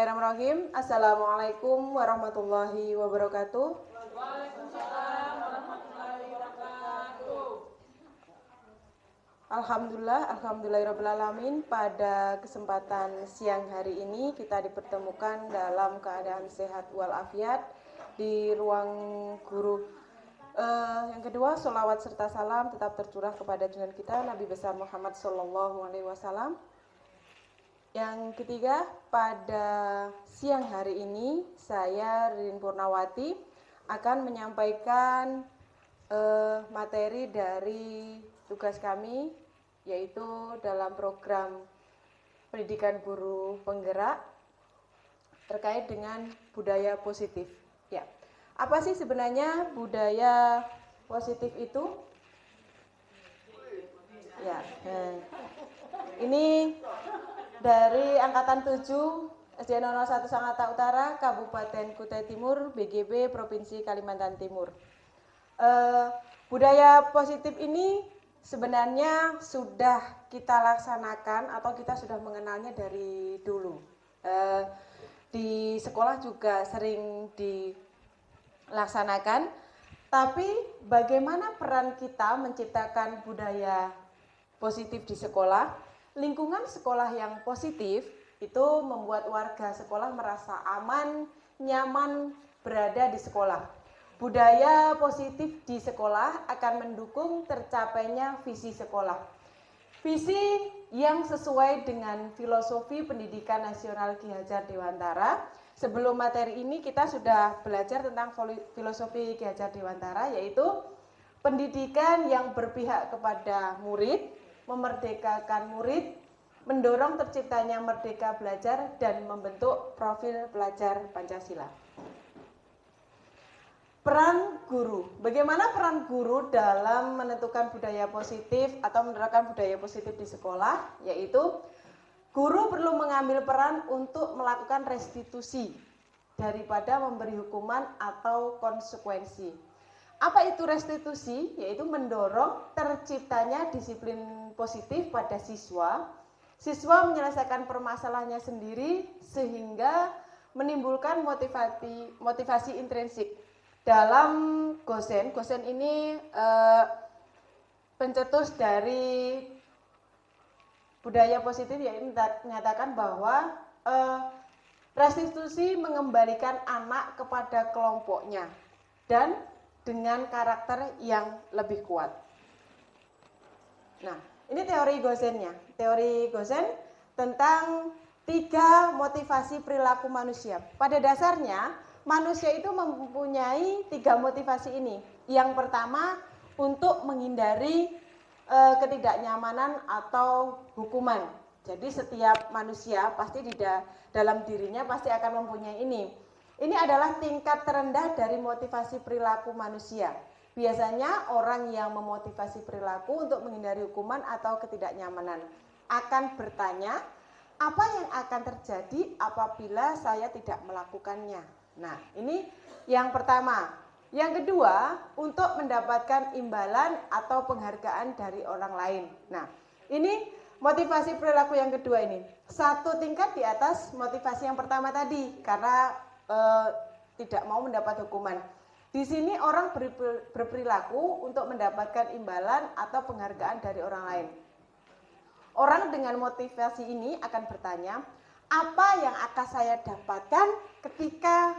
Bismillahirrahmanirrahim. Assalamualaikum warahmatullahi wabarakatuh. Waalaikumsalam warahmatullahi wabarakatuh. Alhamdulillahirrahmanirrahim. Pada kesempatan siang hari ini kita dipertemukan dalam keadaan sehat walafiat di ruang guru. Yang kedua, sholawat serta salam tetap tercurah kepada junjungan kita Nabi besar Muhammad SAW. Yang ketiga, pada siang hari ini saya Ririn Purnawati akan menyampaikan materi dari tugas kami, yaitu dalam program pendidikan guru penggerak terkait dengan budaya positif. Ya, apa sih sebenarnya budaya positif itu? Ya, ini dari Angkatan 7 SD 001 Sangatta Utara, Kabupaten Kutai Timur, BGB, Provinsi Kalimantan Timur. Budaya positif ini sebenarnya sudah kita laksanakan atau kita sudah mengenalnya dari dulu. Di sekolah juga sering dilaksanakan, tapi bagaimana peran kita menciptakan budaya positif di sekolah? Lingkungan sekolah yang positif itu membuat warga sekolah merasa aman, nyaman berada di sekolah. Budaya positif di sekolah akan mendukung tercapainya visi sekolah. Visi yang sesuai dengan filosofi pendidikan nasional Ki Hajar Dewantara. Sebelum materi ini kita sudah belajar tentang filosofi Ki Hajar Dewantara, yaitu pendidikan yang berpihak kepada murid, memerdekakan murid, mendorong terciptanya merdeka belajar, dan membentuk profil pelajar Pancasila. Peran guru. Bagaimana peran guru dalam menentukan budaya positif atau menerapkan budaya positif di sekolah? Yaitu guru perlu mengambil peran untuk melakukan restitusi daripada memberi hukuman atau konsekuensi. Apa itu restitusi? Yaitu mendorong terciptanya disiplin positif pada siswa. Siswa menyelesaikan permasalahannya sendiri sehingga menimbulkan motivasi intrinsik. Dalam Gosen ini pencetus dari budaya positif, yaitu menyatakan bahwa restitusi mengembalikan anak kepada kelompoknya dan dengan karakter yang lebih kuat. Nah, ini teori Gosennya. Teori Gosen tentang 3 motivasi perilaku manusia. Pada dasarnya, manusia itu mempunyai 3 motivasi ini. Yang pertama, untuk menghindari ketidaknyamanan atau hukuman. Jadi setiap manusia pasti dalam dirinya pasti akan mempunyai ini. Ini adalah tingkat terendah dari motivasi perilaku manusia. Biasanya orang yang memotivasi perilaku untuk menghindari hukuman atau ketidaknyamanan akan bertanya, apa yang akan terjadi apabila saya tidak melakukannya? Nah, ini yang pertama. Yang kedua, untuk mendapatkan imbalan atau penghargaan dari orang lain. Nah, ini motivasi perilaku yang kedua ini. 1 tingkat di atas motivasi yang pertama tadi, karena tidak mau mendapat hukuman. Di sini orang berperilaku untuk mendapatkan imbalan atau penghargaan dari orang lain. Orang dengan motivasi ini akan bertanya, apa yang akan saya dapatkan ketika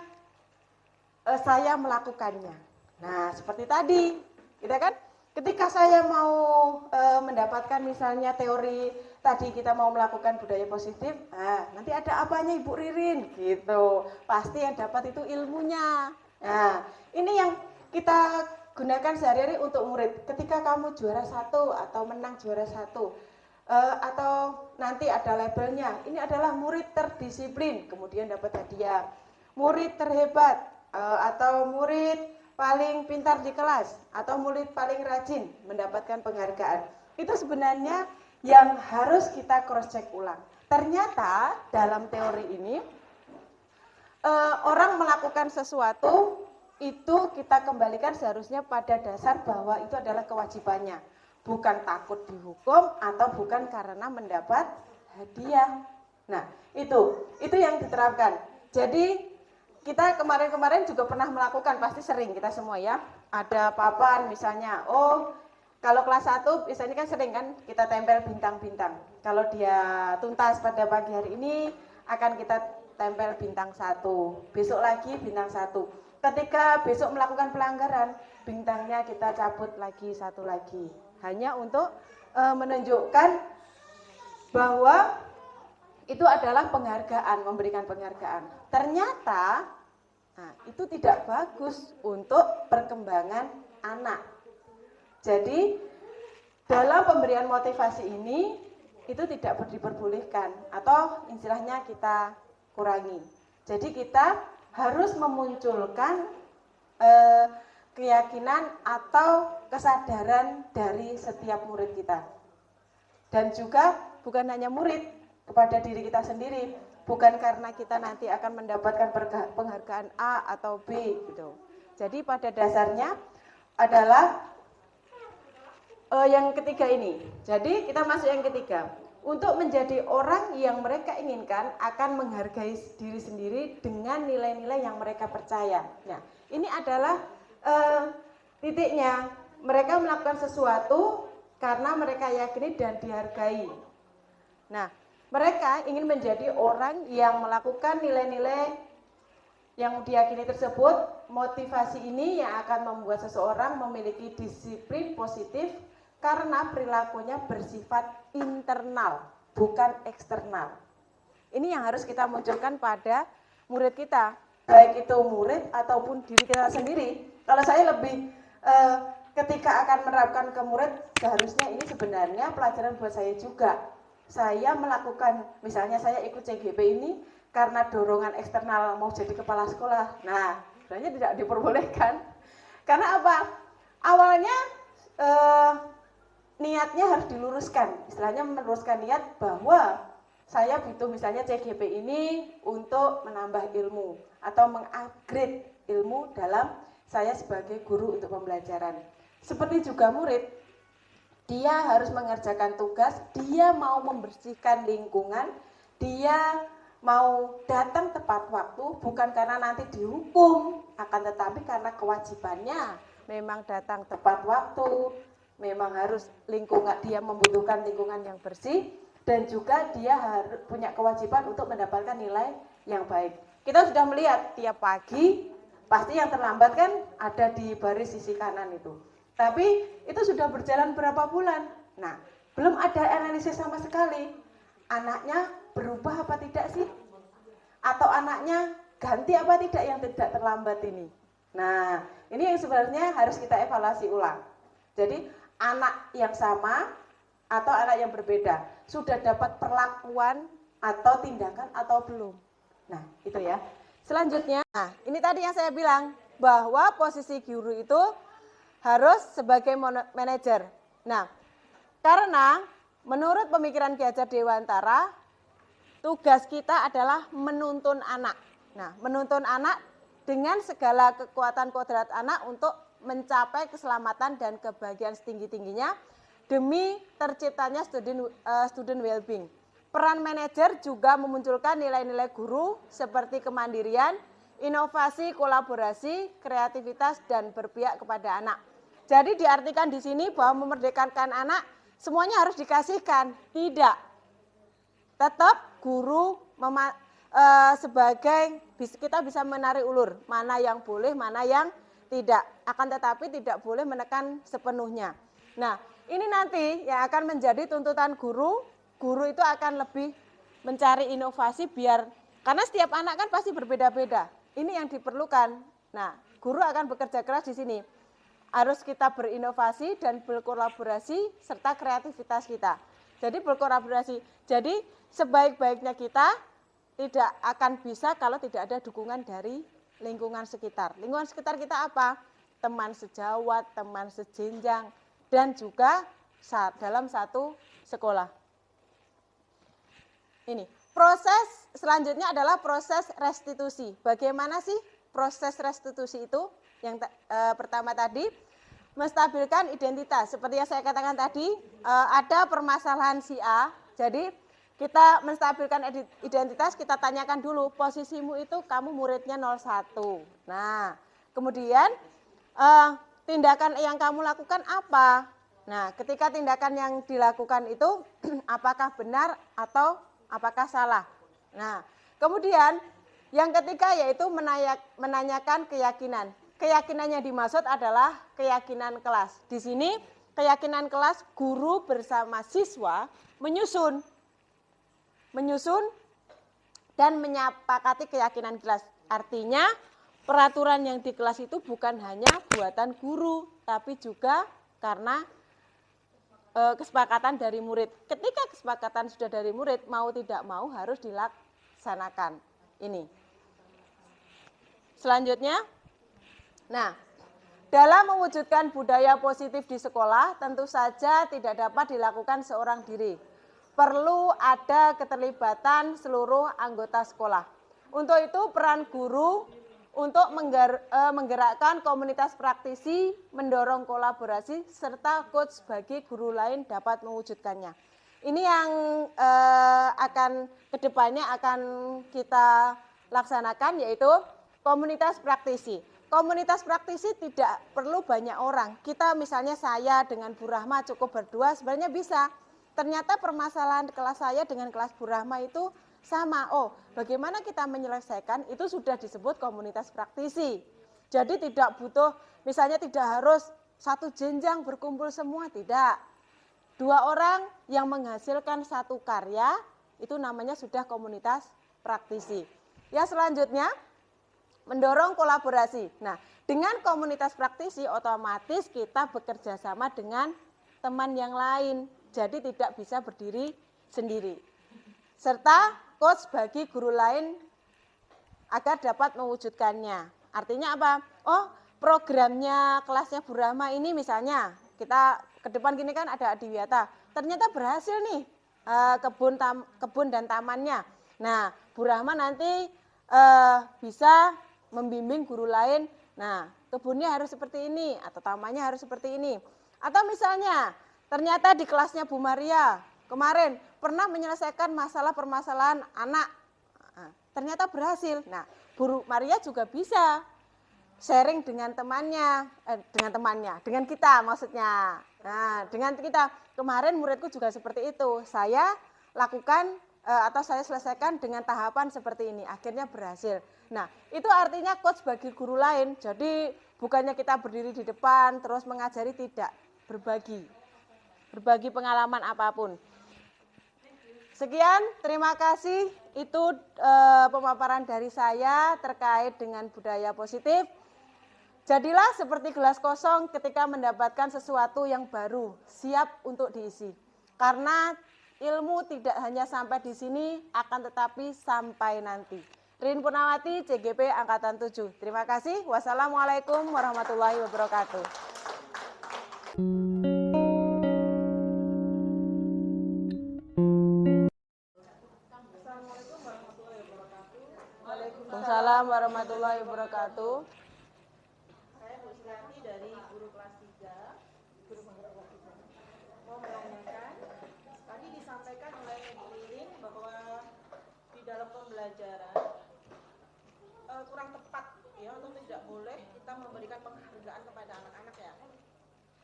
saya melakukannya? Nah, seperti tadi, kita kan ketika saya mau mendapatkan misalnya teori tadi kita mau melakukan budaya positif, nanti ada apanya Ibu Ririn gitu. Pasti yang dapat itu ilmunya. Nah, ini yang kita gunakan sehari-hari untuk murid. Ketika kamu juara 1 atau menang juara 1, atau nanti ada labelnya, ini adalah murid terdisiplin, kemudian dapat hadiah. Murid terhebat, atau murid paling pintar di kelas, atau murid paling rajin mendapatkan penghargaan. Itu sebenarnya yang harus kita cross check ulang. Ternyata dalam teori ini orang melakukan sesuatu itu kita kembalikan seharusnya pada dasar bahwa itu adalah kewajibannya, bukan takut dihukum atau bukan karena mendapat hadiah. Nah, itu yang diterapkan. Jadi kita kemarin-kemarin juga pernah melakukan, pasti sering kita semua ya. Ada papan misalnya, oh kalau kelas 1 misalnya kan sering kan kita tempel bintang-bintang. Kalau dia tuntas pada pagi hari ini akan kita tempel bintang 1. Besok lagi bintang 1. Ketika besok melakukan pelanggaran, bintangnya kita cabut lagi 1 lagi. Hanya untuk menunjukkan bahwa itu adalah penghargaan, memberikan penghargaan. Ternyata itu tidak bagus untuk perkembangan anak. Jadi dalam pemberian motivasi ini itu tidak diperbolehkan atau istilahnya kita kurangi. Jadi kita harus memunculkan keyakinan atau kesadaran dari setiap murid kita. Dan juga bukan hanya murid, kepada diri kita sendiri, bukan karena kita nanti akan mendapatkan penghargaan A atau B gitu. Jadi pada dasarnya adalah yang ketiga ini. Jadi kita masuk yang ketiga. Untuk menjadi orang yang mereka inginkan akan menghargai diri sendiri dengan nilai-nilai yang mereka percaya. Nah, ini adalah titiknya. Mereka melakukan sesuatu karena mereka yakini dan dihargai. Nah, mereka ingin menjadi orang yang melakukan nilai-nilai yang diyakini tersebut. Motivasi ini yang akan membuat seseorang memiliki disiplin positif karena perilakunya bersifat internal, bukan eksternal. Ini yang harus kita munculkan pada murid kita, baik itu murid ataupun diri kita sendiri. Kalau saya lebih ketika akan menerapkan ke murid, seharusnya ini sebenarnya pelajaran buat saya juga. Saya melakukan, misalnya saya ikut CGP ini karena dorongan eksternal mau jadi kepala sekolah. Nah, sebenarnya tidak diperbolehkan. Karena apa? Awalnya niatnya harus diluruskan. Istilahnya meluruskan niat bahwa saya butuh misalnya CGP ini untuk menambah ilmu atau mengupgrade ilmu dalam saya sebagai guru untuk pembelajaran. Seperti juga murid, dia harus mengerjakan tugas, dia mau membersihkan lingkungan, dia mau datang tepat waktu, bukan karena nanti dihukum, akan tetapi karena kewajibannya memang datang tepat waktu, memang harus lingkungan, dia membutuhkan lingkungan yang bersih, dan juga dia harus punya kewajiban untuk mendapatkan nilai yang baik. Kita sudah melihat tiap pagi, pasti yang terlambat kan ada di baris sisi kanan itu. Tapi itu sudah berjalan berapa bulan. Nah, belum ada analisis sama sekali. Anaknya berubah apa tidak sih? Atau anaknya ganti apa tidak yang tidak terlambat ini? Nah, ini yang sebenarnya harus kita evaluasi ulang. Jadi, anak yang sama atau anak yang berbeda sudah dapat perlakuan atau tindakan atau belum? Nah, itu ya. Selanjutnya, nah, ini tadi yang saya bilang bahwa posisi guru itu harus sebagai manajer. Nah, karena menurut pemikiran Ki Hajar Dewantara, tugas kita adalah menuntun anak. Nah, menuntun anak dengan segala kekuatan kodrat anak untuk mencapai keselamatan dan kebahagiaan setinggi-tingginya demi terciptanya student well-being. Peran manajer juga memunculkan nilai-nilai guru seperti kemandirian, inovasi, kolaborasi, kreativitas, dan berpihak kepada anak. Jadi diartikan di sini bahwa memerdekakan anak semuanya harus dikasihkan. Tidak. Tetap guru sebagai kita bisa menarik ulur mana yang boleh, mana yang tidak. Akan tetapi tidak boleh menekan sepenuhnya. Nah, ini nanti yang akan menjadi tuntutan guru. Guru itu akan lebih mencari inovasi karena setiap anak kan pasti berbeda-beda. Ini yang diperlukan. Nah, guru akan bekerja keras di sini. Harus kita berinovasi dan berkolaborasi serta kreativitas kita. Jadi berkolaborasi. Jadi sebaik-baiknya kita tidak akan bisa kalau tidak ada dukungan dari lingkungan sekitar. Lingkungan sekitar kita apa? Teman sejawat, teman sejenjang, dan juga dalam satu sekolah. Ini proses selanjutnya adalah proses restitusi. Bagaimana sih proses restitusi itu? Yang pertama tadi, menstabilkan identitas. Seperti yang saya katakan tadi, ada permasalahan si A, jadi kita menstabilkan identitas, kita tanyakan dulu, posisimu itu kamu muridnya 01. Nah, kemudian tindakan yang kamu lakukan apa? Nah, ketika tindakan yang dilakukan itu apakah benar atau apakah salah? Nah, kemudian yang ketiga yaitu menanyakan keyakinan. Keyakinan yang dimaksud adalah keyakinan kelas. Di sini keyakinan kelas guru bersama siswa menyusun dan menyepakati keyakinan kelas. Artinya peraturan yang di kelas itu bukan hanya buatan guru, tapi juga karena kesepakatan dari murid. Ketika kesepakatan sudah dari murid, mau tidak mau harus dilaksanakan. Ini. Selanjutnya, nah, dalam mewujudkan budaya positif di sekolah, tentu saja tidak dapat dilakukan seorang diri. Perlu ada keterlibatan seluruh anggota sekolah. Untuk itu, peran guru untuk menggerakkan komunitas praktisi, mendorong kolaborasi, serta coach bagi guru lain dapat mewujudkannya. Ini yang akan kedepannya akan kita laksanakan, yaitu komunitas praktisi. Komunitas praktisi tidak perlu banyak orang. Kita misalnya saya dengan Bu Rahma cukup berdua sebenarnya bisa. Ternyata permasalahan kelas saya dengan kelas Bu Rahma itu sama. Oh, bagaimana kita menyelesaikan itu sudah disebut komunitas praktisi. Jadi tidak butuh, misalnya tidak harus satu jenjang berkumpul semua, tidak. 2 orang yang menghasilkan satu karya itu namanya sudah komunitas praktisi. Ya, selanjutnya mendorong kolaborasi. Nah, dengan komunitas praktisi otomatis kita bekerja sama dengan teman yang lain. Jadi tidak bisa berdiri sendiri. Serta coach bagi guru lain agar dapat mewujudkannya. Artinya apa? Oh, programnya kelasnya Bu Rahma ini misalnya, kita ke depan gini kan ada Adiwiyata. Ternyata berhasil nih kebun dan tamannya. Nah, Bu Rahma nanti bisa membimbing guru lain. Nah, kebunnya harus seperti ini atau tamannya harus seperti ini. Atau misalnya, ternyata di kelasnya Bu Maria kemarin pernah menyelesaikan permasalahan anak. Nah, ternyata berhasil. Nah, Bu Maria juga bisa sharing dengan dengan kita maksudnya. Nah, dengan kita, kemarin muridku juga seperti itu. Saya lakukan atau saya selesaikan dengan tahapan seperti ini, akhirnya berhasil. Nah, itu artinya coach bagi guru lain. Jadi bukannya kita berdiri di depan terus mengajari, tidak, berbagi pengalaman apapun. Sekian, terima kasih. Itu pemaparan dari saya terkait dengan budaya positif. Jadilah seperti gelas kosong ketika mendapatkan sesuatu yang baru, siap untuk diisi. Karena ilmu tidak hanya sampai di sini, akan tetapi sampai nanti. Rin Purnawati, CGP Angkatan 7. Terima kasih. Wassalamualaikum warahmatullahi wabarakatuh. Waalaikumsalam warahmatullahi wabarakatuh. Saya Bu Sriati dari guru kelas 3, guru kelas 3. Mau menanyakan, tadi disampaikan oleh Bu Lirin bahwa di dalam pembelajaran kurang tepat ya, untuk tidak boleh kita memberikan penghargaan kepada anak-anak ya.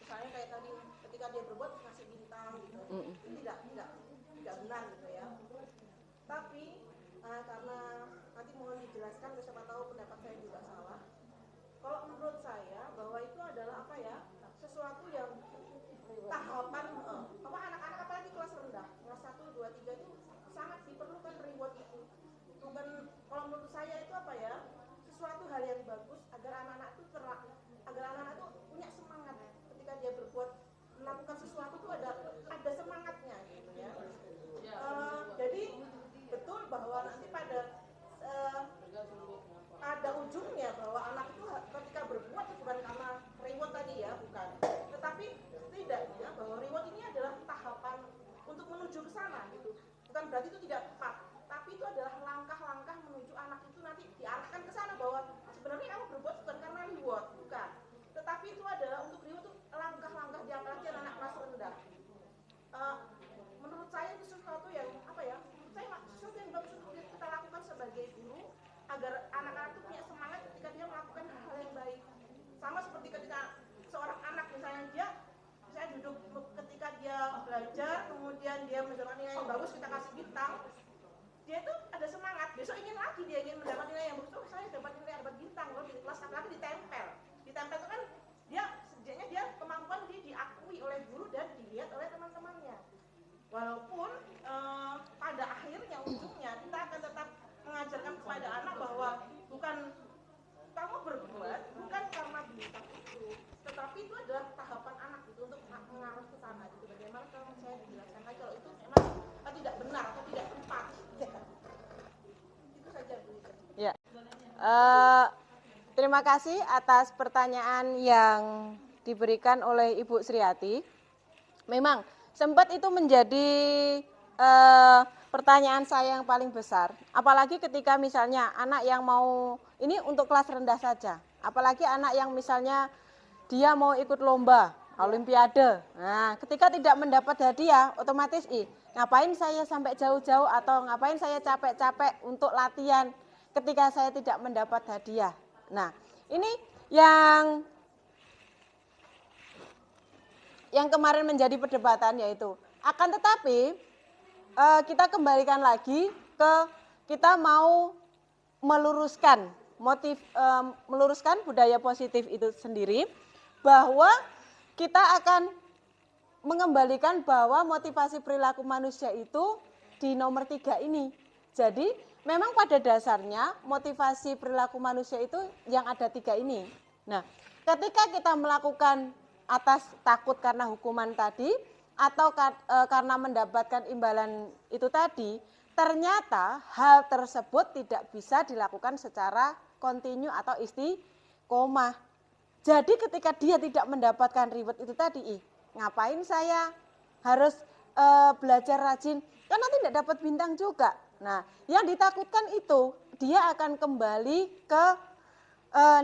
Misalnya kayak tadi ketika dia berbuat ngasih bintang gitu. Itu tidak benar gitu ya. Tapi karena nanti mohon dijelaskan, siapa tahu pendapat saya juga salah. Kalau menurut saya bahwa itu adalah apa ya, sesuatu yang tahapan anak-anak apalagi kelas rendah, kelas 1, 2, 3 itu sangat diperlukan reward itu. Bukan, kalau menurut saya itu apa ya, sesuatu hal yang bagus agar anak-anak itu punya semangat ketika dia berbuat, melakukan sesuatu itu ada semangatnya gitu ya. Jadi betul bahwa nanti pada ujungnya bahwa anak itu ketika berbuat bukan karena reward tadi ya, bukan. Tetapi setidaknya bahwa reward ini adalah tahapan untuk menuju ke sana gitu. Bukan berarti itu tidak tepat, tapi itu adalah langkah-langkah menuju anak itu nanti diarahkan ke sana, bahwa sebenarnya kamu berbuat bukan karena reward, bukan. Tetapi itu adalah untuk reward itu langkah-langkah, apalagi anak kelas rendah. Menurut saya itu sesuatu yang apa ya, belajar, kemudian dia mendapat nilai yang bagus, kita kasih bintang, dia itu ada semangat, besok ingin lagi, dia ingin mendapat nilai yang bagus. Oh, saya dapat nilai, dapat bintang loh di kelas, apalagi ditempel itu kan dia setidaknya dia kemampuan dia diakui oleh guru dan dilihat oleh teman-temannya. Walaupun pada akhirnya ujungnya kita akan tetap mengajarkan kepada anak bahwa bukan kamu berbuat bukan karena bintang itu, tetapi itu adalah tahapan anak itu untuk mengarah ke sana gitu. Bagaimana kalau saya dijelaskan lagi kalau itu memang tidak benar atau tidak tepat. Itu saja Bu. Ya. Terima kasih atas pertanyaan yang diberikan oleh Ibu Sriati. Memang sempat itu menjadi pertanyaan saya yang paling besar. Apalagi ketika misalnya anak yang mau, ini untuk kelas rendah saja. Apalagi anak yang misalnya dia mau ikut lomba, olimpiade. Nah, ketika tidak mendapat hadiah, otomatis ngapain saya sampai jauh-jauh atau ngapain saya capek-capek untuk latihan ketika saya tidak mendapat hadiah. Nah, ini yang kemarin menjadi perdebatan yaitu akan tetapi kita kembalikan lagi ke kita mau meluruskan meluruskan budaya positif itu sendiri, bahwa kita akan mengembalikan bahwa motivasi perilaku manusia itu di nomor 3 ini. Jadi memang pada dasarnya motivasi perilaku manusia itu yang ada 3 ini. Nah, ketika kita melakukan atas takut karena hukuman tadi atau karena mendapatkan imbalan itu tadi, ternyata hal tersebut tidak bisa dilakukan secara kontinu atau istiqomah. Jadi ketika dia tidak mendapatkan reward itu tadi, ngapain saya harus belajar rajin karena tidak dapat bintang juga. Nah, yang ditakutkan itu dia akan kembali ke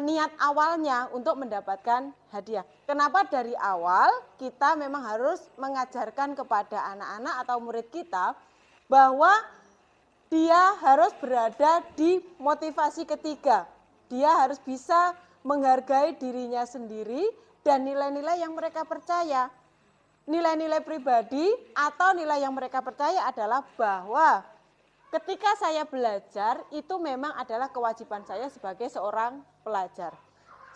niat awalnya untuk mendapatkan hadiah. Kenapa dari awal kita memang harus mengajarkan kepada anak-anak atau murid kita bahwa dia harus berada di motivasi ketiga. Dia harus bisa menghargai dirinya sendiri dan nilai-nilai yang mereka percaya. Nilai-nilai pribadi atau nilai yang mereka percaya adalah bahwa ketika saya belajar itu memang adalah kewajiban saya sebagai seorang pelajar.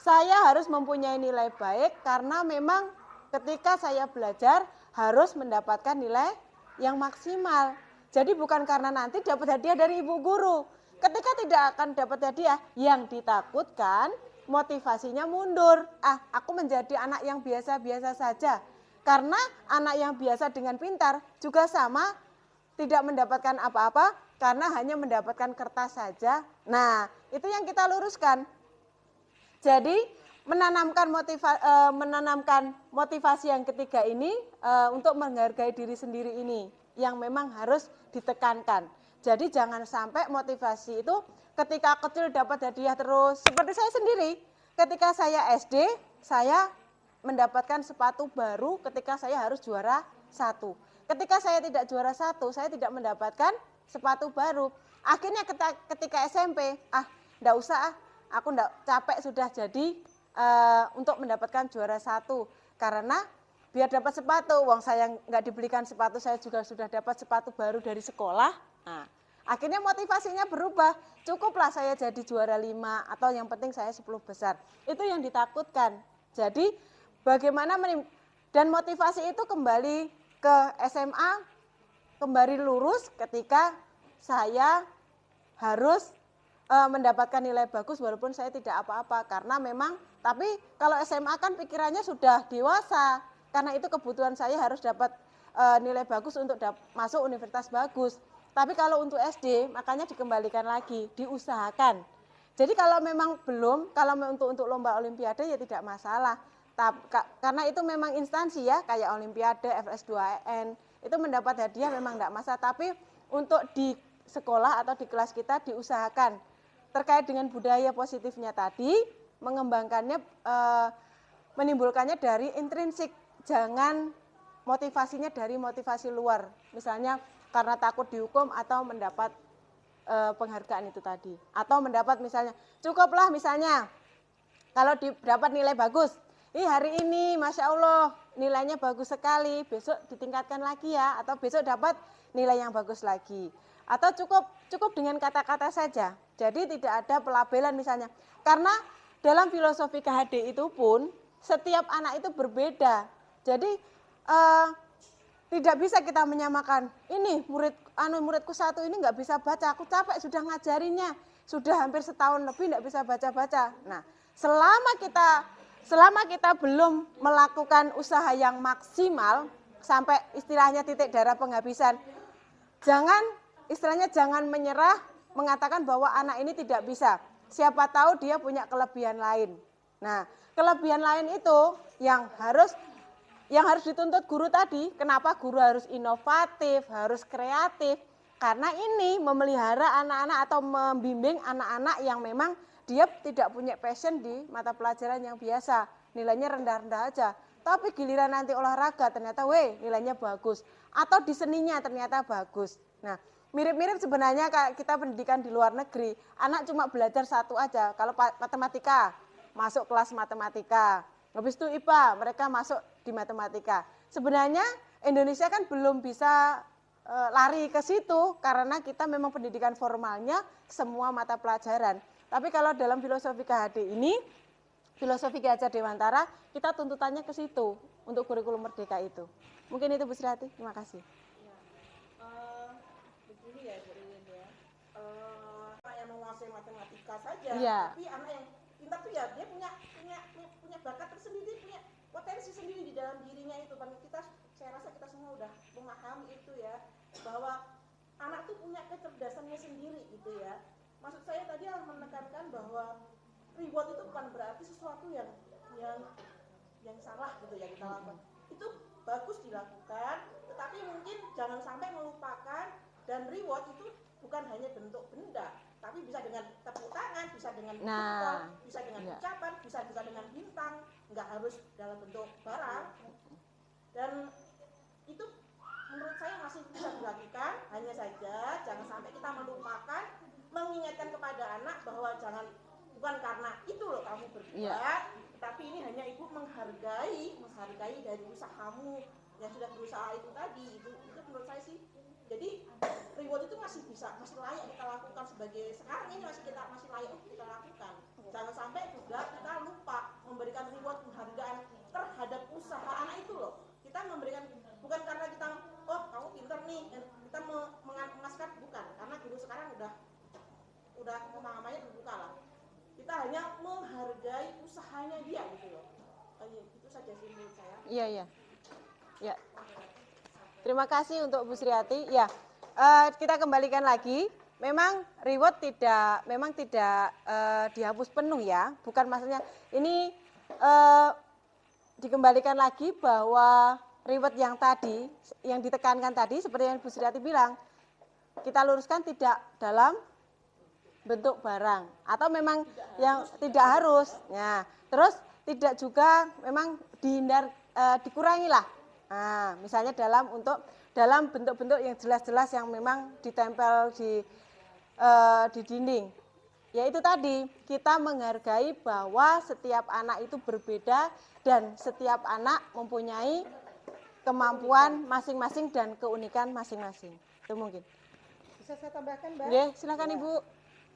Saya harus mempunyai nilai baik karena memang ketika saya belajar harus mendapatkan nilai yang maksimal. Jadi bukan karena nanti dapat hadiah dari ibu guru. Ketika tidak akan dapat hadiah, yang ditakutkan motivasinya mundur. Aku menjadi anak yang biasa-biasa saja. Karena anak yang biasa dengan pintar juga sama tidak mendapatkan apa-apa karena hanya mendapatkan kertas saja. Nah, itu yang kita luruskan. Jadi menanamkan motivasi yang ketiga ini untuk menghargai diri sendiri ini yang memang harus ditekankan. Jadi jangan sampai motivasi itu ketika kecil dapat hadiah terus. Seperti saya sendiri, ketika saya SD, saya mendapatkan sepatu baru ketika saya harus juara 1. Ketika saya tidak juara 1, saya tidak mendapatkan sepatu baru. Akhirnya ketika SMP, enggak usah aku enggak capek sudah jadi untuk mendapatkan juara 1. Karena biar dapat sepatu, uang saya enggak dibelikan sepatu, saya juga sudah dapat sepatu baru dari sekolah. Nah, akhirnya motivasinya berubah, cukuplah saya jadi juara 5 atau yang penting saya 10 besar. Itu yang ditakutkan. Jadi bagaimana dan motivasi itu kembali ke SMA, kembali lurus ketika saya harus mendapatkan nilai bagus walaupun saya tidak apa-apa. Karena memang, tapi kalau SMA kan pikirannya sudah dewasa, karena itu kebutuhan saya harus dapat nilai bagus untuk masuk universitas bagus. Tapi kalau untuk SD, makanya dikembalikan lagi, diusahakan. Jadi kalau memang belum, kalau untuk lomba olimpiade ya tidak masalah. Karena itu memang instansi ya, kayak olimpiade, FS2N, itu mendapat hadiah memang tidak masalah. Tapi untuk di sekolah atau di kelas kita diusahakan. Terkait dengan budaya positifnya tadi, mengembangkannya, menimbulkannya dari intrinsik. Jangan motivasinya dari motivasi luar. Misalnya karena takut dihukum atau mendapat penghargaan itu tadi. Atau mendapat misalnya, cukuplah misalnya kalau dapat nilai bagus, hari ini Masya Allah nilainya bagus sekali, besok ditingkatkan lagi ya, atau besok dapat nilai yang bagus lagi. Atau cukup dengan kata-kata saja. Jadi tidak ada pelabelan misalnya. Karena dalam filosofi KHD itu pun setiap anak itu berbeda. Jadi tidak bisa kita menyamakan. Ini muridku satu ini nggak bisa baca, aku capek sudah ngajarinya, sudah hampir setahun lebih nggak bisa baca-baca. Nah, selama kita belum melakukan usaha yang maksimal sampai istilahnya titik darah penghabisan, jangan menyerah mengatakan bahwa anak ini tidak bisa. Siapa tahu dia punya kelebihan lain. Nah, kelebihan lain itu yang harus dituntut guru tadi. Kenapa guru harus inovatif, harus kreatif? Karena ini memelihara anak-anak atau membimbing anak-anak yang memang dia tidak punya passion di mata pelajaran yang biasa. Nilainya rendah-rendah aja. Tapi giliran nanti olahraga ternyata nilainya bagus. Atau di seninya ternyata bagus. Nah, mirip-mirip sebenarnya kayak kita pendidikan di luar negeri. Anak cuma belajar satu aja. Kalau matematika, masuk kelas matematika. Habis itu IPA, mereka masuk di matematika. Sebenarnya Indonesia kan belum bisa lari ke situ karena kita memang pendidikan formalnya semua mata pelajaran. Tapi kalau dalam filosofi KHD ini, filosofi Ki Hajar Dewantara, kita tuntutannya ke situ untuk kurikulum merdeka itu. Mungkin itu Bu Sri Hati, terima kasih. Begini ya Bu Ririn ya, anak yang menguasai matematika saja, Iya. tapi anak yang pintar tuh ya dia punya bakat tersendiri, punya potensi sendiri di dalam dirinya itu. Saya rasa kita semua udah memahami itu ya, bahwa anak tuh punya kecerdasannya sendiri gitu ya. Maksud saya tadi menekankan bahwa reward itu bukan berarti sesuatu yang salah gitu ya kita lakukan. Itu bagus dilakukan, tetapi mungkin jangan sampai melupakan, dan reward itu bukan hanya bentuk benda, tapi bisa dengan tepuk tangan, bisa dengan jempol, bisa dengan ucapan, bisa dengan bintang, nggak harus dalam bentuk barang. Dan itu menurut saya masih bisa dilakukan, hanya saja jangan sampai kita melupakan mengingatkan kepada anak bahwa bukan karena itu loh kamu berbuat, tapi ini hanya ibu menghargai dari usahamu yang sudah berusaha itu tadi. Itu menurut saya sih. Jadi reward itu masih layak kita lakukan sebagai sekarang ini masih layak kita lakukan. Jangan sampai juga kita lupa memberikan reward penghargaan terhadap usaha anak itu loh. Kita memberikan bukan karena kita kamu pintar nih, kita mengemaskan, bukan, karena guru sekarang udah pemahamannya terbuka lah. Kita hanya menghargai usahanya dia gitu loh. Itu saja sih menurut saya. Iya. Ya. Terima kasih untuk Bu Sri Hati. Ya, kita kembalikan lagi. Memang reward tidak dihapus penuh ya. Bukan maksudnya ini dikembalikan lagi bahwa reward yang tadi, yang ditekankan tadi seperti yang Bu Sri Hati bilang, kita luruskan tidak dalam bentuk barang atau memang yang tidak harus. Ya, terus tidak juga memang dikurangi lah. Nah, misalnya dalam bentuk-bentuk yang jelas-jelas yang memang ditempel di dinding. Yaitu tadi kita menghargai bahwa setiap anak itu berbeda dan setiap anak mempunyai kemampuan masing-masing dan keunikan masing-masing. Itu mungkin. Bisa saya tambahkan, Mbak? Oke, silakan Ibu.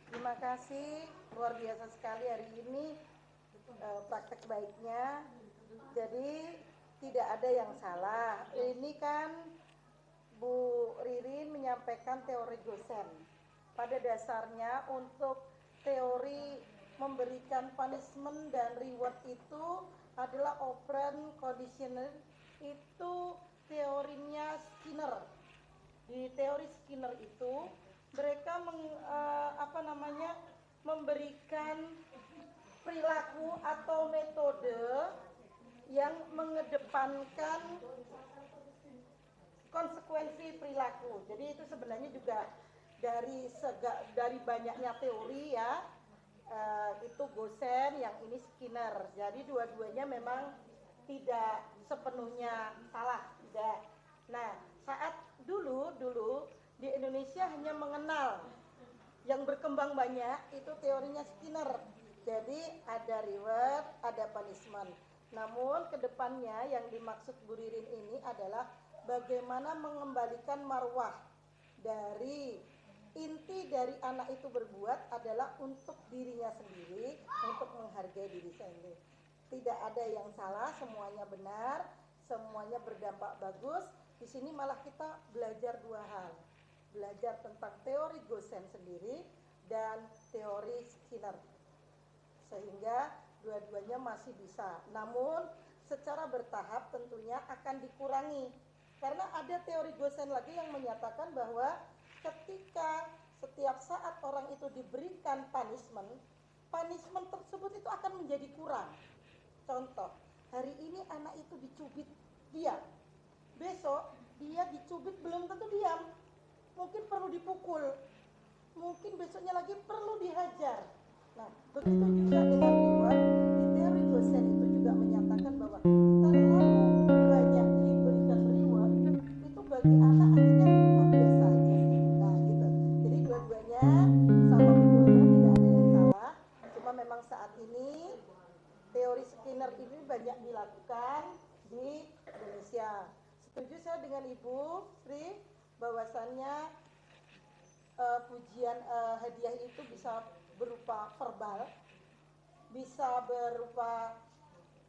Terima kasih, luar biasa sekali hari ini praktek baiknya. Jadi tidak ada yang salah. Ini kan Bu Ririn menyampaikan teori Gosen. Pada dasarnya untuk teori memberikan punishment dan reward itu adalah operant conditioner, itu teorinya Skinner. Di teori Skinner itu mereka memberikan perilaku atau metode yang mengedepankan konsekuensi perilaku. Jadi itu sebenarnya juga dari banyaknya teori ya, itu Gosen, yang ini Skinner. Jadi dua-duanya memang tidak sepenuhnya salah, tidak. Nah, saat dulu di Indonesia hanya mengenal, yang berkembang banyak itu teorinya Skinner. Jadi ada reward, ada punishment. Namun kedepannya yang dimaksud Bu Ririn ini adalah bagaimana mengembalikan marwah dari inti dari anak itu berbuat adalah untuk dirinya sendiri, untuk menghargai diri sendiri. Tidak ada yang salah, semuanya benar, semuanya berdampak bagus. Di sini malah kita belajar dua hal. Belajar tentang teori Gosen sendiri dan teori Skinner. Sehingga dua-duanya masih bisa. Namun secara bertahap tentunya akan dikurangi. Karena ada teori Gosen lagi yang menyatakan bahwa ketika setiap saat orang itu diberikan punishment tersebut itu akan menjadi kurang. Contoh, hari ini anak itu dicubit, diam. Besok dia dicubit belum tentu diam. Mungkin perlu dipukul. Mungkin besoknya lagi perlu dihajar. Nah, begitu juga dengan reward, di teori Gosen itu juga menyatakan bahwa terlalu banyak diberikan reward itu bagi anak akhirnya biasa aja. Nah, gitu. Jadi dua-duanya sama betulnya, tidak ada yang salah. Cuma memang saat ini teori Skinner ini banyak dilakukan di Indonesia. Setuju saya dengan Ibu Sri bahwasannya pujian hadiah itu bisa berupa verbal, bisa berupa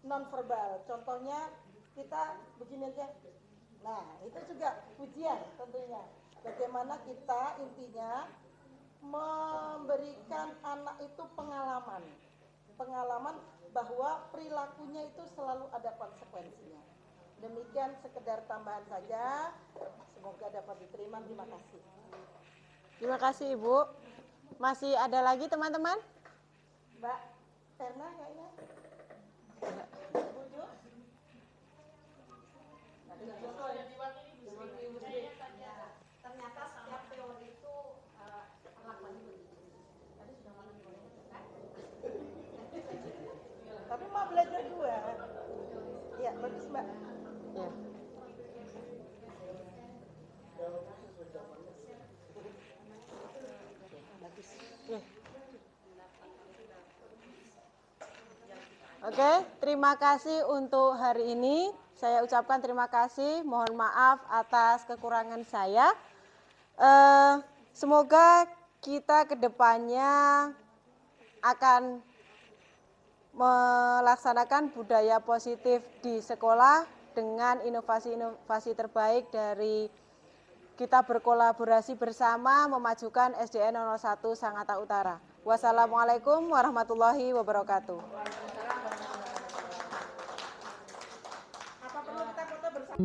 non verbal. Contohnya kita begini aja. Nah, itu juga pujian tentunya. Bagaimana kita intinya memberikan anak itu pengalaman bahwa perilakunya itu selalu ada konsekuensinya. Demikian sekedar tambahan saja. Semoga dapat diterima. Terima kasih. Terima kasih Ibu. Masih ada lagi teman-teman? Mbak Terna kayaknya. Bu Jo? Ternyata setiap teori itu perlakuannya begitu. Tadi sudah malam kan? Tapi mau belajar dua. Ya, bagus Mbak. Ya. Oke, terima kasih untuk hari ini. Saya ucapkan terima kasih. Mohon maaf atas kekurangan saya. Semoga kita kedepannya akan melaksanakan budaya positif di sekolah dengan inovasi-inovasi terbaik dari kita berkolaborasi bersama memajukan SDN 01 Sangatta Utara. Wassalamualaikum warahmatullahi wabarakatuh. Apa perlu kita foto bersama?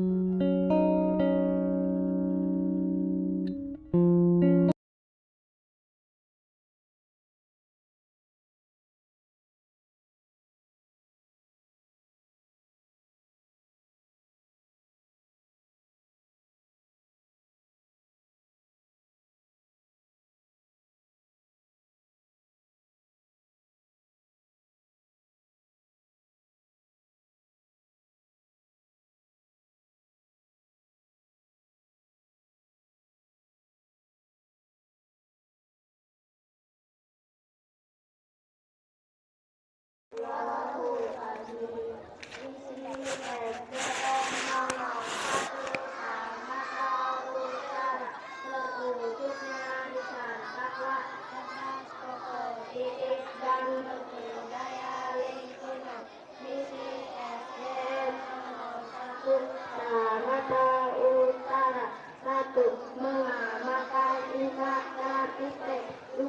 Sangatta Utara. 1. Mengamalkan tindakan iptek. 2.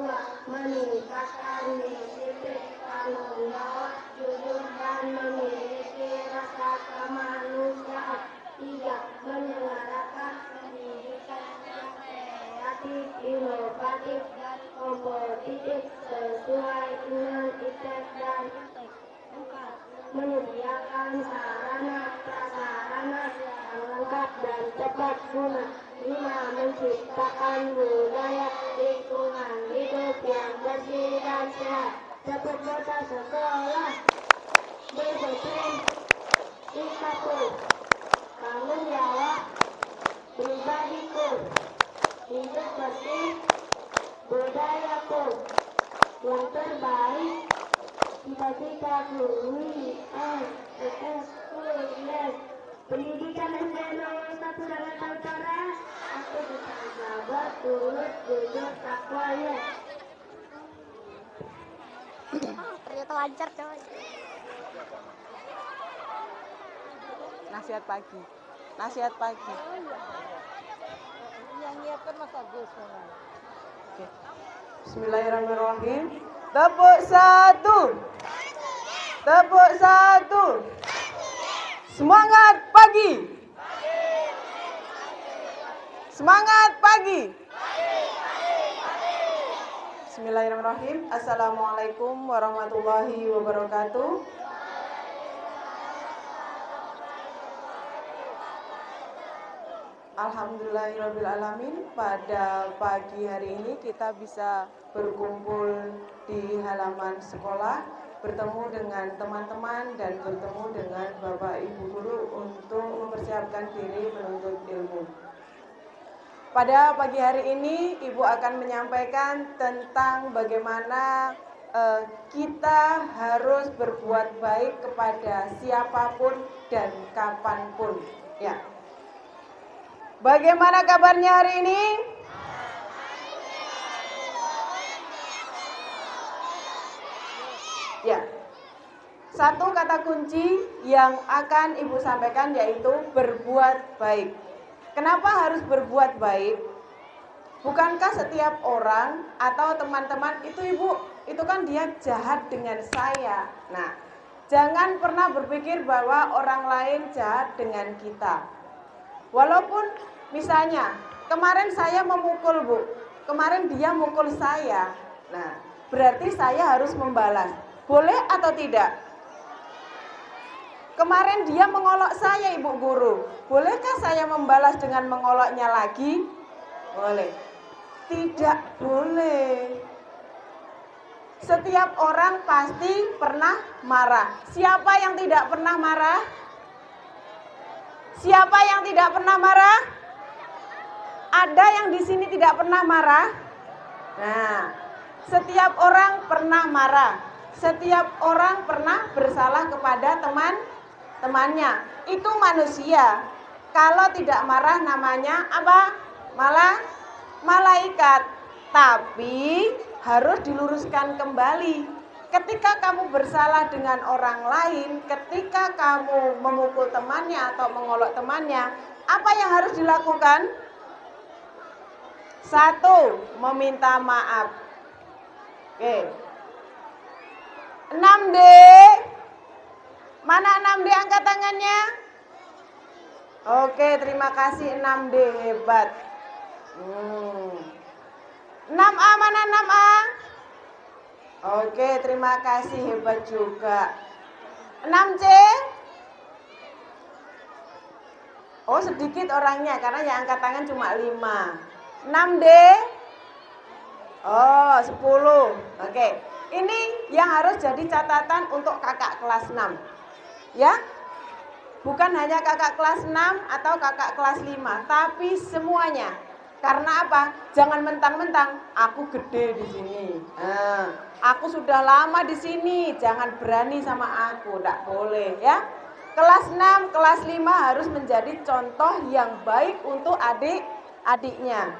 Meningkatkan disiplin, tanggung jawab, jujur dan memiliki rasa kemanusiaan. 3. Menyelenggarakan pendidikan yang kreatif, inovatif dan kompetitif sesuai dengan iptek dan iptek. 4. Menyediakan sarana prasarana yang lengkap dan tepat guna. 5. Menciptakan budaya lingkungan hidup yang bersih dan sehat. Dapat kota sekolah disiplin, sikapku, tanggung jawab, pribadiku, hidup bersih, budayaku yang terbaik cita-cita UIN pendidikan SD nomor 1 Jakarta Utara. Aku bersahabat, turut, jujur, takwa ya. Ternyata lancar coy. Nasihat pagi. Nasihat pagi. Yang nyiapkan Mas Agus. Oke. Bismillahirrahmanirrahim. Tepuk satu. Tepuk satu. Semangat pagi. Semangat pagi. Bismillahirrahmanirrahim. Assalamualaikum warahmatullahi wabarakatuh. Alhamdulillahirrahmanirrahim. Pada pagi hari ini kita bisa berkumpul di halaman sekolah, bertemu dengan teman-teman dan bertemu dengan Bapak Ibu Guru untuk mempersiapkan diri menuntut ilmu. Pada pagi hari ini Ibu akan menyampaikan tentang bagaimana kita harus berbuat baik kepada siapapun dan kapanpun. Ya. Bagaimana kabarnya hari ini? Ya. Satu kata kunci yang akan Ibu sampaikan yaitu berbuat baik. Kenapa harus berbuat baik? Bukankah setiap orang atau teman-teman itu Ibu, itu kan dia jahat dengan saya. Nah, jangan pernah berpikir bahwa orang lain jahat dengan kita. Walaupun misalnya, kemarin saya memukul Bu, kemarin dia mukul saya. Nah, berarti saya harus membalas. Boleh atau tidak? Kemarin dia mengolok saya Ibu Guru. Bolehkah saya membalas dengan mengoloknya lagi? Boleh. Tidak boleh. Setiap orang pasti pernah marah. Siapa yang tidak pernah marah? Siapa yang tidak pernah marah? Ada yang di sini tidak pernah marah? Nah, setiap orang pernah marah. Setiap orang pernah bersalah kepada temannya. Itu manusia. Kalau tidak marah namanya apa? Malaikat. Tapi harus diluruskan kembali. Ketika kamu bersalah dengan orang lain, ketika kamu memukul temannya atau mengolok temannya, apa yang harus dilakukan? Satu, meminta maaf. Oke. 6D. Mana 6D angkat tangannya? Oke, terima kasih 6D, hebat. 6A mana 6A? Oke, terima kasih, hebat juga. 6C? Oh, sedikit orangnya karena yang angkat tangan cuma 5. 6D? Oh, 10. Oke. Ini yang harus jadi catatan untuk kakak kelas 6. Ya? Bukan hanya kakak kelas 6 atau kakak kelas 5, tapi semuanya. Karena apa? Jangan mentang-mentang aku gede di sini. Aku sudah lama di sini, jangan berani sama aku, enggak boleh ya. Kelas 6, kelas 5 harus menjadi contoh yang baik untuk adik-adiknya.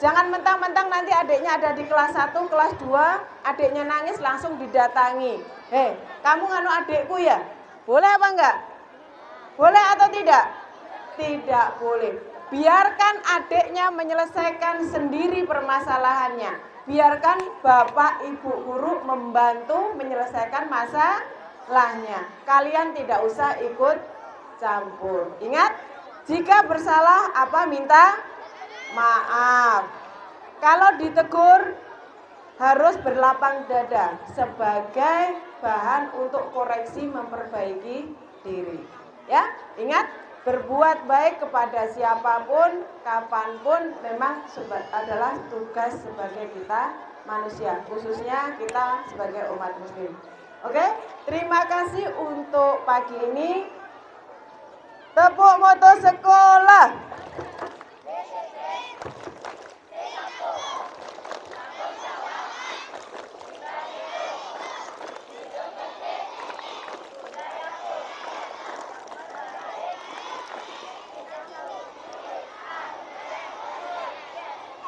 Jangan mentang-mentang nanti adiknya ada di kelas 1, kelas 2, adiknya nangis langsung didatangi. Hei, kamu nganu adikku ya? Boleh apa enggak? Boleh atau tidak? Tidak boleh. Biarkan adiknya menyelesaikan sendiri permasalahannya. Biarkan Bapak Ibu Guru membantu menyelesaikan masalahnya. Kalian tidak usah ikut campur. Ingat, jika bersalah apa minta maaf. Kalau ditegur harus berlapang dada sebagai bahan untuk koreksi memperbaiki diri. Ya, ingat, berbuat baik kepada siapapun, kapanpun memang adalah tugas sebagai kita manusia, khususnya kita sebagai umat muslim. Oke, terima kasih untuk pagi ini. Tepuk moto sekolah.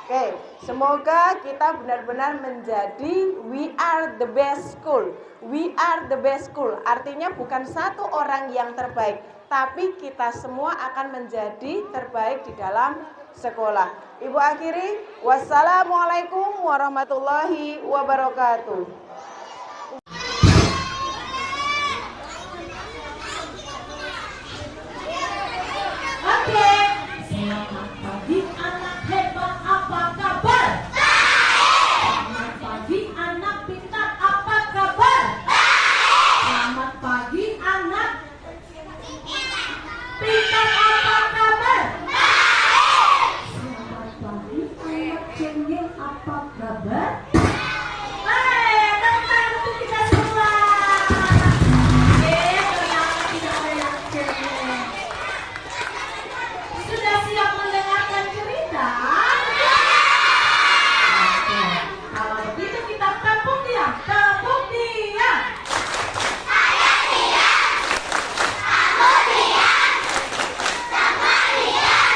Oke, semoga kita benar-benar menjadi we are the best school. We are the best school. Artinya bukan satu orang yang terbaik, tapi kita semua akan menjadi terbaik di dalam sekolah. Ibu akhiri, wassalamualaikum warahmatullahi wabarakatuh. Oke, selamat pagi anak hebat, apa kabar? Selamat pagi anak pintar, apa kabar? Selamat pagi anak pintar, apa kabar? Selamat pagi anak cengeng, apa kabar? Tepuk untuk kita semua. Ternyata tidak ada yang cengeng. Sudah siap mendengarkan cerita? Oke, kalau begitu kita tepuk diam, tepuk diam. Saya diam, kamu diam, sama diam.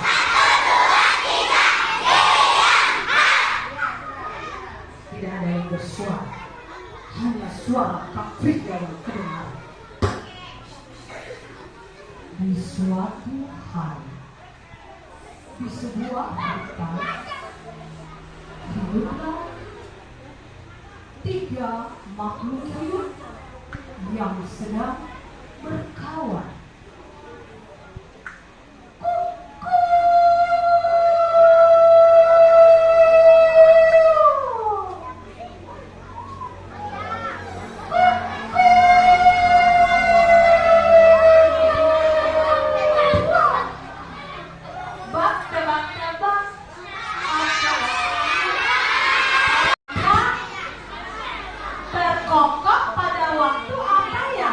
1, 2, 3, diam. Tidak ada yang bersuara, hanya suara Kak Frida yang kedengaran. Di suatu hari, di sebuah hutan, hiduplah 3 makhluk hidup yang sedang berkawan. Terkokok pada waktu apa ya?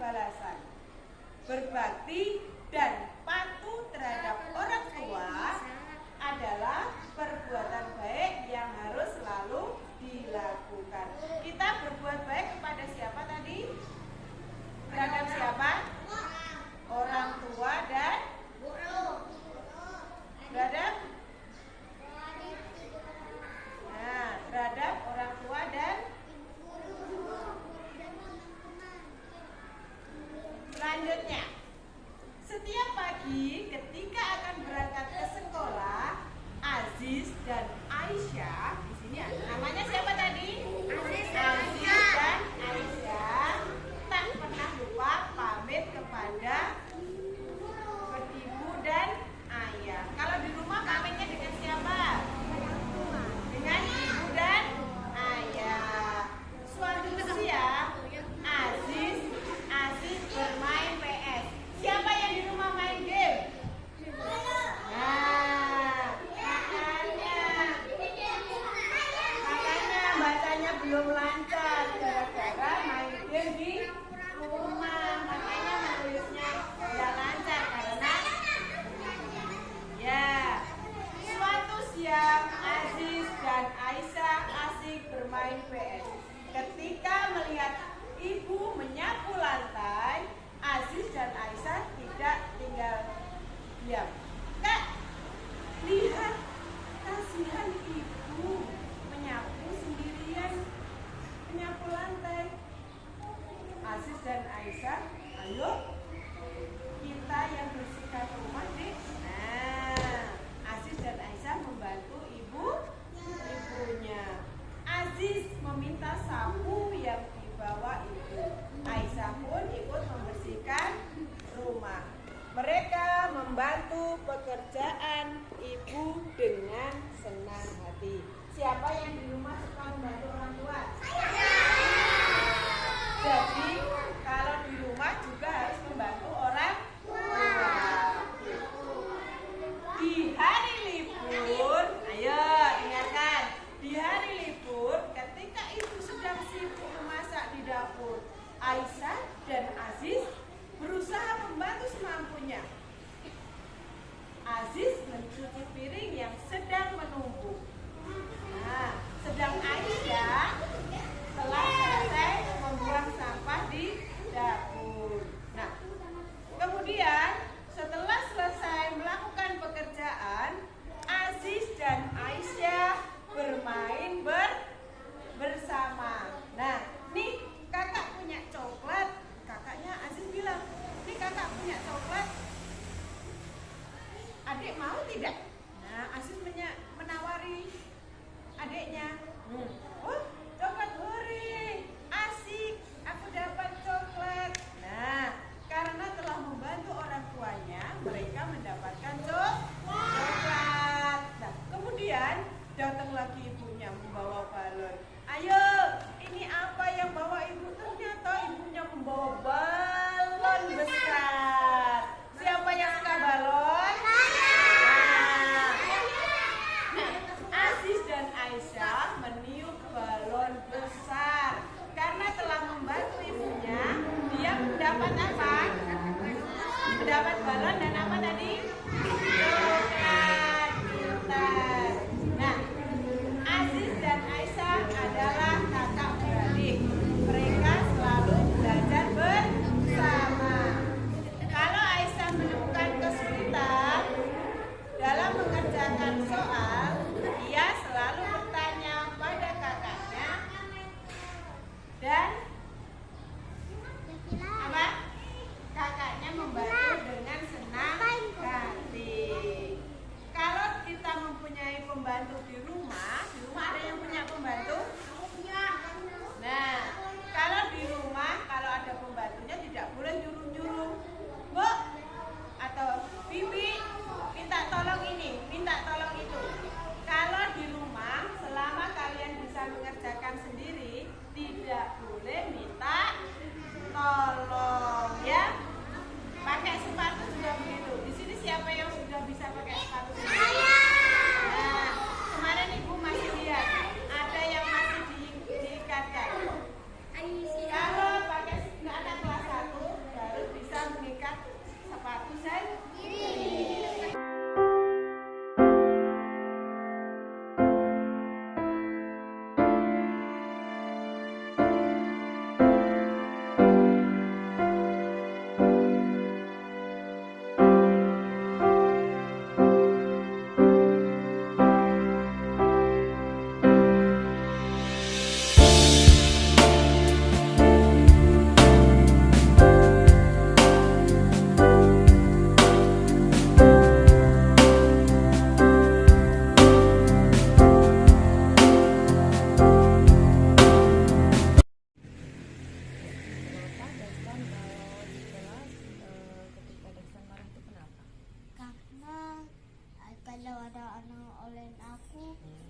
balasan. Berbakti dan patuh terhadap orang tua adalah perbuatan baik yang harus selalu dilakukan. Kita berbuat baik kepada siapa tadi? Terhadap siapa? Orang tua dan terhadap terhadap orang tua dan selanjutnya. Setiap pagi ketika akan berangkat ke sekolah, Aziz dan Aisyah, di sini namanya siapa tadi? Aziz dan Aisyah tak pernah lupa pamit kepada ibu dan ayah. Kalau di rumah pamitnya dengan siapa? Dengan ibu dan ayah. Suatu siang Aziz bermain PS. Siapa yang di rumah main game? Nah, makanya bacanya belum lancar gara-gara main game di rumah. Makanya menulisnya tidak lancar karena ya. Suatu siang Aziz dan Aisyah asik bermain PS. Ketika melihat ibu menyapu lantai, Aziz dan Aisyah tidak tinggal diam. Kak, lihat, kasihan ibu menyapu sendirian, menyapu lantai. Aziz dan Aisyah, ayo kita yang bersihkan rumah, Dik. Nah, Aziz dan Aisyah membantu ibunya. Aziz meminta sapu yang dibawa ibu. Aisyah pun ikut membersihkan rumah. Mereka membantu pekerjaan ibu dengan senang hati. Siapa yang di rumah suka membantu orang tua? Jadi kalau di rumah juga harus membantu orang tua. Di hari libur, ayo ingatkan, di hari libur ketika ibu sedang sibuk memasak di dapur, Aisyah dan Aziz berusaha membantu semampunya. Aziz mencuci piring yang sedang menumpuk. Nah, sedang Aisyah telah selesai membuang sampah di dapur. Nah, kemudian setelah selesai melakukan pekerjaan, Aziz dan Aisyah bermain bersama. Nah, nih kakak punya coklat. Kakaknya Aziz bilang, nih kakak punya coklat. Adik mau tidak? Nah, Aziz menawari adiknya. Oh, coklat goreng. Asik, aku dapat coklat. Nah, karena telah membantu orang tuanya, mereka mendapatkan coklat. Nah, kemudian datang lagi ibunya membawa balon. Ayo, ini apa yang bawa ibu? Ternyata ibunya membawa balon besar. Siapa yang suka balon? Nah, Aziz dan Aisyah meniup balon besar. Karena telah membantu ibunya, dia mendapat apa? Mendapat balon dan apa tadi? Coklat. Pintar. Nah, Aziz dan Aisyah adalah kakak beradik. Mereka selalu belajar bersama. Kalau Aisyah menemukan kesulitan dalam mengerjakan soal, ia selalu bertanya pada kakaknya dan apa? Kakaknya membantu dengan senang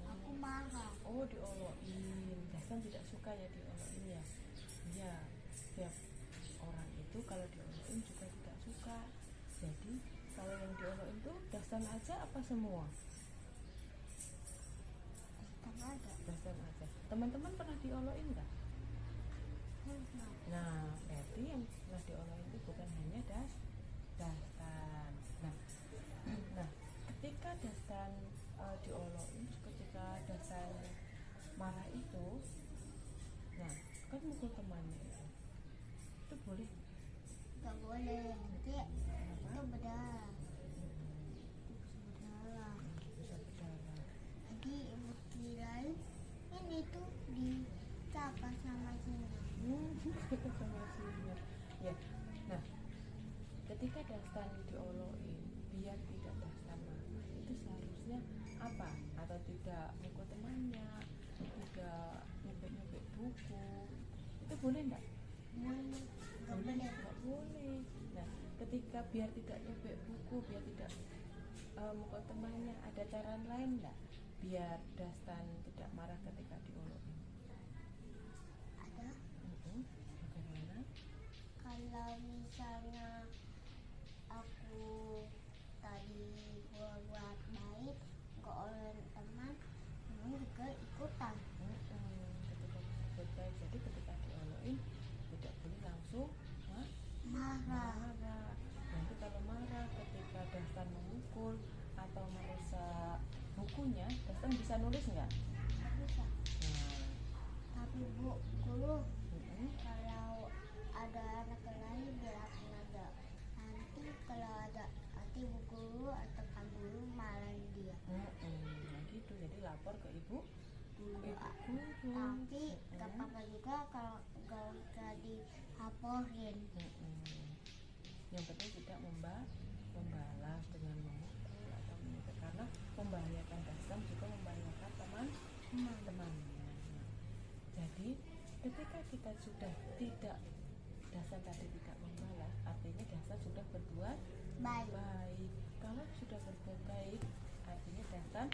aku marah. Oh, diolokin. Dastan tidak suka ya diolokin ya. Iya, tiap orang itu kalau diolokin juga tidak suka. Jadi kalau yang diolokin itu Dastan aja apa semua? Karena ada Dastan aja. Teman-teman pernah diolokin nggak? Nah, berarti yang pernah diolokin itu bukan hanya Dastan. Nah, ketika Dastan diolokin, ketika Dastan marah itu, nah kan mukul temannya itu boleh? nggak boleh, nanti itu berdarah. Bisa berdarah. Jadi ibu kirain ini tuh dicapa sama sini. Sama sihir. Ya. Nah, ketika Dastan diolokin biar tidak Dastan marah, itu seharusnya apa? Atau tidak mukul temannya, tidak nyobek-nyobek buku, itu boleh nggak? Nggak boleh. Nggak boleh. Nah, ketika biar tidak nyobek buku, biar tidak mukul temannya, ada cara lain nggak biar Dastan tidak marah ketika diolokin? Ada. Bagaimana? Kalau misalnya aku tadi buat baik ke orang teman, teman juga ikutan. Ketika berbuat baik, jadi ketika diolokin tidak boleh langsung Marah. marah. Nanti kalau marah ketika Dastan memukul atau merusak bukunya, Dastan bisa nulis nggak? Nggak bisa. Nah, Tapi bu guru, mm-mm. kalau ada anak lain bilang ada. Nanti kalau ada nanti bu guru atau pak guru marahin dia. Nah gitu, jadi lapor ke ibu Guru. guru. Tapi nggak apa-apa juga kalau nggak usah dilaporin. Yang penting tidak membalas dengan memukul atau menyebut, karena membahayakan Dastan juga membahayakan teman-temannya. Jadi ketika kita sudah tidak, Dastan tadi tidak membalas, artinya Dastan sudah berbuat Baik. baik. Kalau sudah berbuat baik, artinya Dastan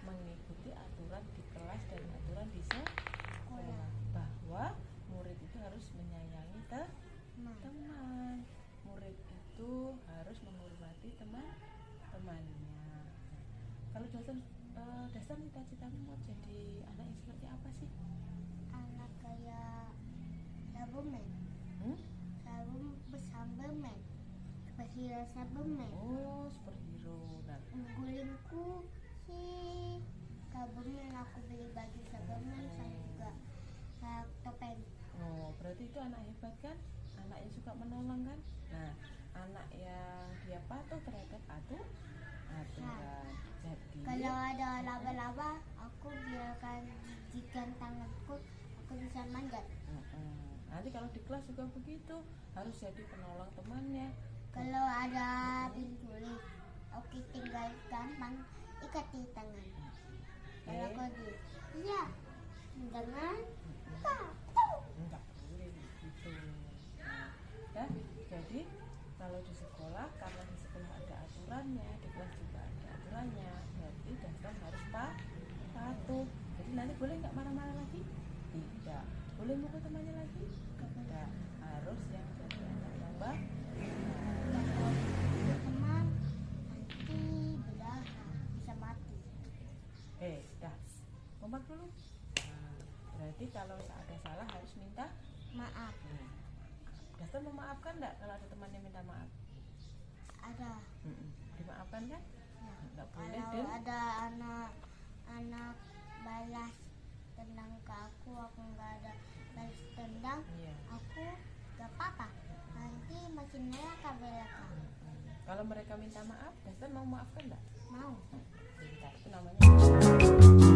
mengikuti aturan di kelas dan aturan di sekolah, bahwa murid itu harus menyayangi teman. Murid itu harus menghormati teman-temannya. Kalau Dastan cita-citamu mau jadi anak yang seperti apa sih? Anak kayak Cyberman. Cyberman. Superhero Cyberman. Oh, superhero. Nah, Gulingku sih Cyberman, aku beli baju Cyberman sama juga topeng. oh berarti itu anak hebat kan? Anak yang suka menolong kan? Nah, anak yang dia patuh terhadap aturan. Jadi Kalau ada laba-laba, aku biarkan jijikan tanganku, aku bisa manjat. nanti kalau di kelas juga begitu, harus jadi penolong temannya. Kalau ada penculik, oke tinggal gampang ikat di tangan. Kalau aku iya, jangan Enggak boleh gitu. Nah, jadi kalau di sekolah, karena di sekolah ada aturannya, di kelas juga ada aturannya, berarti Dastan harus patuh. Jadi nanti boleh nggak marah-marah lagi? Tidak. Boleh mukul temannya lagi? Tidak. Harus yang jadi anak yang baik. kalau teman nanti berdarah bisa mati. Dah. Kompak dulu. Nah, berarti kalau ada salah harus minta Maaf, Dastan memaafkan nggak kalau ada temannya minta maaf? ada. Dimaafkan kan? Nggak boleh Kalau dan ada anak balas tendang ke aku nggak ada balas tendang, iya. aku gak apa-apa. Nanti makin neraka belaka. Kalau mereka minta maaf, Dastan mau maafkan nggak? Mau. Bentar, itu namanya